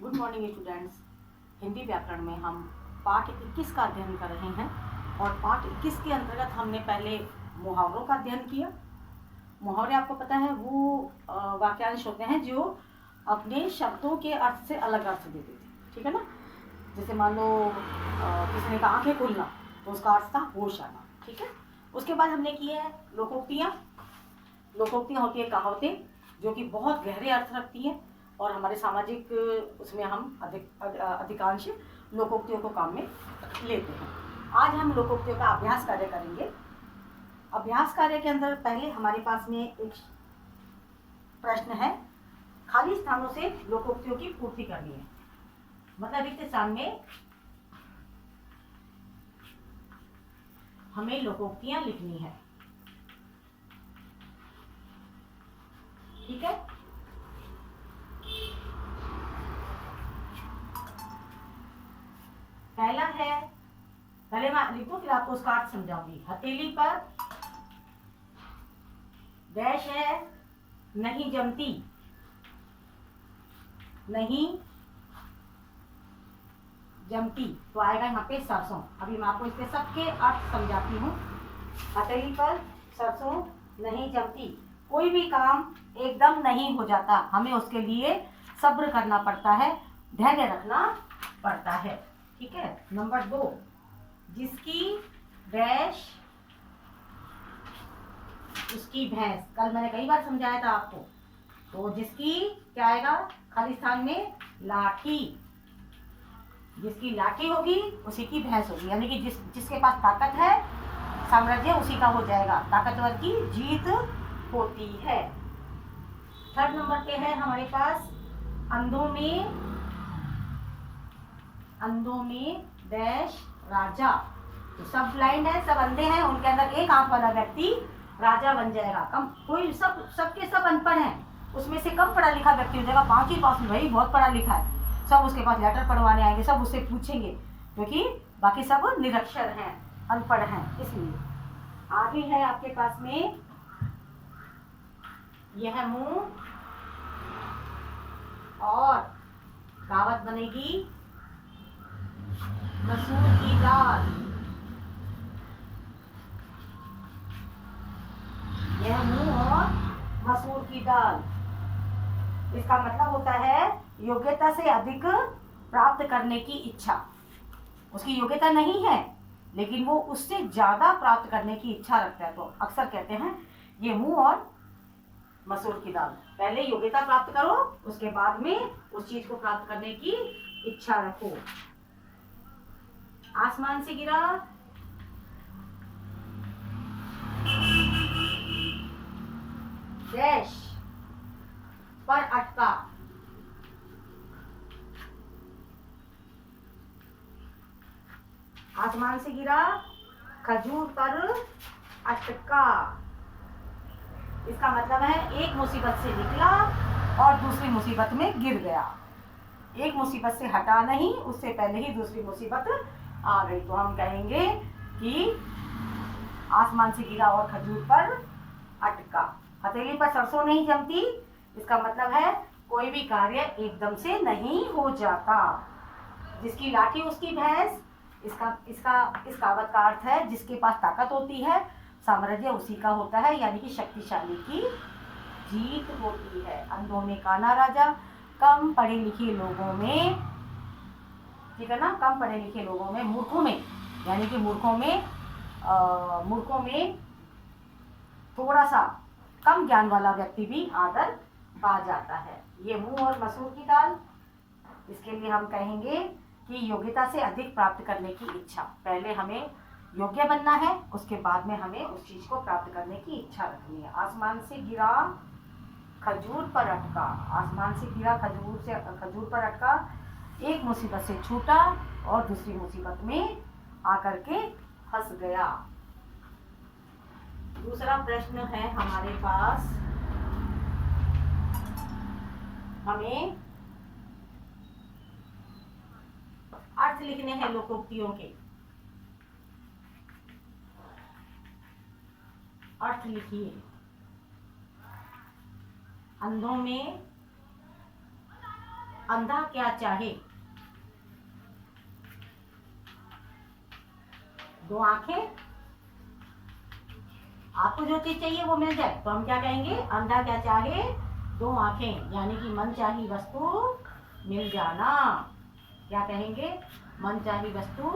Good morning students. Hindi व्याकरण में हम पाठ 21 का अध्ययन कर रहे हैं और पाठ 21 के अंतर्गत हमने पहले मुहावरों का अध्ययन किया। मुहावरे आपको पता है वो वाक्यांश होते हैं जो अपने शब्दों के अर्थ से अलग अर्थ देते थे, ठीक है ना। जैसे मान लो किसी ने कहा आंखें खुलना, तो उसका अर्थ था होश आना, ठीक है। उसके बाद हमने किया है लोकोक्तियाँ। लोकोक्तियाँ होती है कहावतें जो कि बहुत गहरे अर्थ रखती हैं और हमारे सामाजिक उसमें हम अधिकांश लोकोक्तियों को काम में लेते हैं। आज हम लोकोक्तियों का अभ्यास कार्य करेंगे। अभ्यास कार्य के अंदर पहले हमारे पास में एक प्रश्न है, खाली स्थानों से लोकोक्तियों की पूर्ति करनी है। मतलब रिक्त स्थान में हमें लोकोक्तियां लिखनी है, ठीक है। पहला है, पहले मैं लिखूं फिर आपको उसका अर्थ समझाऊंगी। हथेली पर डैश है, नहीं जमती, नहीं जमती, तो आएगा यहाँ पे सरसों। अभी मैं आपको इसके सबके अर्थ समझाती हूँ। हथेली पर सरसों नहीं जमती, कोई भी काम एकदम नहीं हो जाता, हमें उसके लिए सब्र करना पड़ता है, धैर्य रखना पड़ता है, ठीक है। नंबर 2, जिसकी डैश उसकी भैंस। कल मैंने कई बार समझाया था आपको। तो जिसकी क्या आएगा खाली स्थान में, लाठी। जिसकी लाठी होगी उसी की भैंस होगी, यानी कि जिसके पास ताकत है, साम्राज्य उसी का हो जाएगा, ताकतवर की जीत होती है। थर्ड नंबर पे है हमारे पास, अंधों में डैश राजा। तो सब ब्लाइंड है, सब अंधे हैं, उनके अंदर एक आंख वाला व्यक्ति राजा बन जाएगा। कम कोई सबके सब अनपढ़ हैं, उसमें से कम पढ़ा लिखा व्यक्ति हो जाएगा। 5 ही पास में, भाई बहुत पढ़ा लिखा है, सब उसके पास लेटर पढ़वाने आएंगे, सब उससे पूछेंगे, क्योंकि बाकी सब निरक्षर हैं, अनपढ़ हैं। इसलिए आगे है आपके पास में, यह मुंह और कहावत बनेगी मसूर की दाल। यह मुंह और मसूर की दाल, इसका मतलब होता है योग्यता से अधिक प्राप्त करने की इच्छा। उसकी योग्यता नहीं है लेकिन वो उससे ज्यादा प्राप्त करने की इच्छा रखता है, तो अक्सर कहते हैं ये मुंह और मसूर की दाल। पहले योग्यता प्राप्त करो, उसके बाद में उस चीज को प्राप्त करने की इच्छा रखो। आसमान से गिरा, डैश पर अटका। आसमान से गिरा, खजूर पर अटका। इसका मतलब है एक मुसीबत से निकला और दूसरी मुसीबत में गिर गया। एक मुसीबत से हटा नहीं, उससे पहले ही दूसरी मुसीबत आ गई। तो हम कहेंगे कि आसमान से गिरा और खजूर पर अटका। हथेली पर सरसों नहीं जमती, इसका मतलब है कोई भी कार्य एकदम से नहीं हो जाता। जिसकी लाठी उसकी भैंस, इस कहावत का अर्थ है जिसके पास ताकत होती है, साम्राज्य उसी का होता है, यानी कि शक्तिशाली की जीत होती है। अंधों में काना राजा, कम पढ़े लिखे लोगों में, ठीक है ना, कम पढ़े लिखे लोगों में, मूर्खों में, यानी कि मूर्खों में थोड़ा सा कम ज्ञान वाला व्यक्ति भी आदर पा जाता है। ये मुंह और मसूर की दाल, इसके लिए हम कहेंगे कि योग्यता से अधिक प्राप्त करने की इच्छा। पहले हमें योग्य बनना है, उसके बाद में हमें उस चीज को प्राप्त करने की इच्छा रखनी है। आसमान से गिरा, खजूर पर अटका। आसमान से गिरा, खजूर पर अटका, एक मुसीबत से छूटा और दूसरी मुसीबत में आकर के फंस गया। दूसरा प्रश्न है हमारे पास, हमें अर्थ लिखने हैं लोकोक्तियों के। अर्थ लिखिए। अंधों में अंधा क्या चाहे, दो आंखें, आपको जो चीज चाहिए वो मिल जाए तो हम क्या कहेंगे, अंधा क्या चाहे, दो आंखें, यानी कि मनचाही वस्तु मिल जाना। क्या कहेंगे, मनचाही वस्तु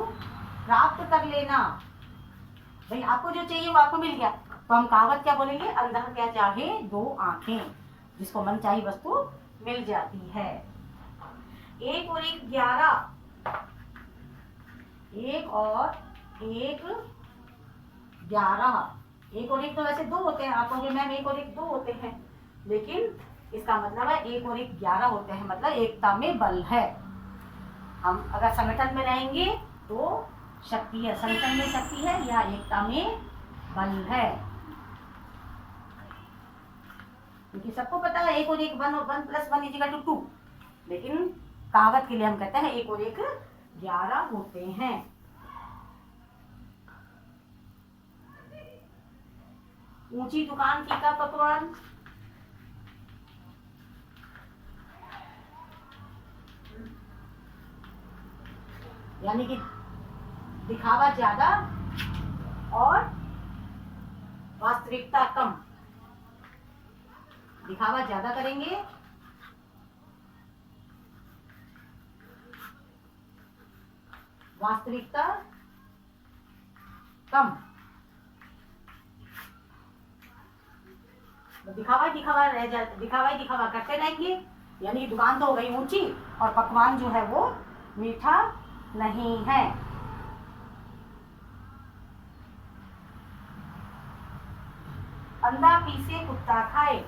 प्राप्त कर लेना। भाई आपको जो चाहिए वो आपको मिल गया तो हम कहावत क्या बोलेंगे, अंधा क्या चाहे दो आंखें, जिसको मनचाही वस्तु मिल जाती है। एक और एक 11, एक और एक 11, एक और एक तो वैसे दो होते हैं, आप कहोगे मैम एक और एक दो होते हैं, लेकिन इसका मतलब है एक और एक 11 होते हैं, मतलब एकता में बल है। हम अगर संगठन में रहेंगे तो शक्ति है, संगठन में शक्ति है या एकता में बल है, क्योंकि सबको पता है एक और एक 1 + 1 = 2, लेकिन कहावत के लिए हम कहते हैं एक और एक 11 होते हैं। ऊंची दुकान फीका पकवान, यानी कि दिखावा ज्यादा और वास्तविकता कम। दिखावा ज्यादा करेंगे, वास्तविकता कम। दिखावा दिखावा रह जाए, दिखावा करते रहेंगे, यानी कि दुकान तो हो गई ऊंची और पकवान जो है वो मीठा नहीं है। अंधा पीसे कुत्ता खाए,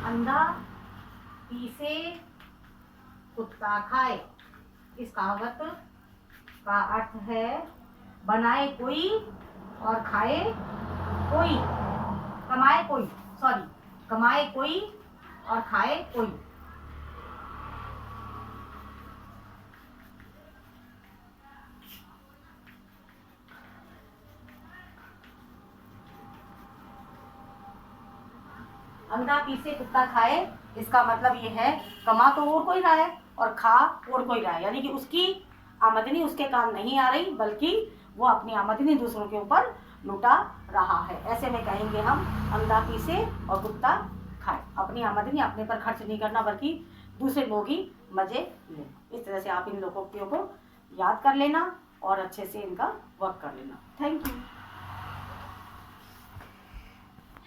अंधा पीसे कुत्ता खाए, इस कहावत का अर्थ है बनाए कोई और खाए कोई, कमाए कोई और खाए कोई। अंधा पीसे कुत्ता खाए, इसका मतलब ये है कमा तो और कोई रहा है और खा और कोई रहा है, यानी कि उसकी आमदनी उसके काम नहीं आ रही, बल्कि वो अपनी आमदनी दूसरों के ऊपर लुटा रहा है। ऐसे में कहेंगे हम अंधा पीसे और कुत्ता खाए, अपनी आमदनी अपने पर खर्च नहीं करना बल्कि दूसरे लोग ही मजे लें। इस तरह से आप इन लोकोक्तियों को याद कर लेना और अच्छे से इनका वर्क कर लेना। Thank you.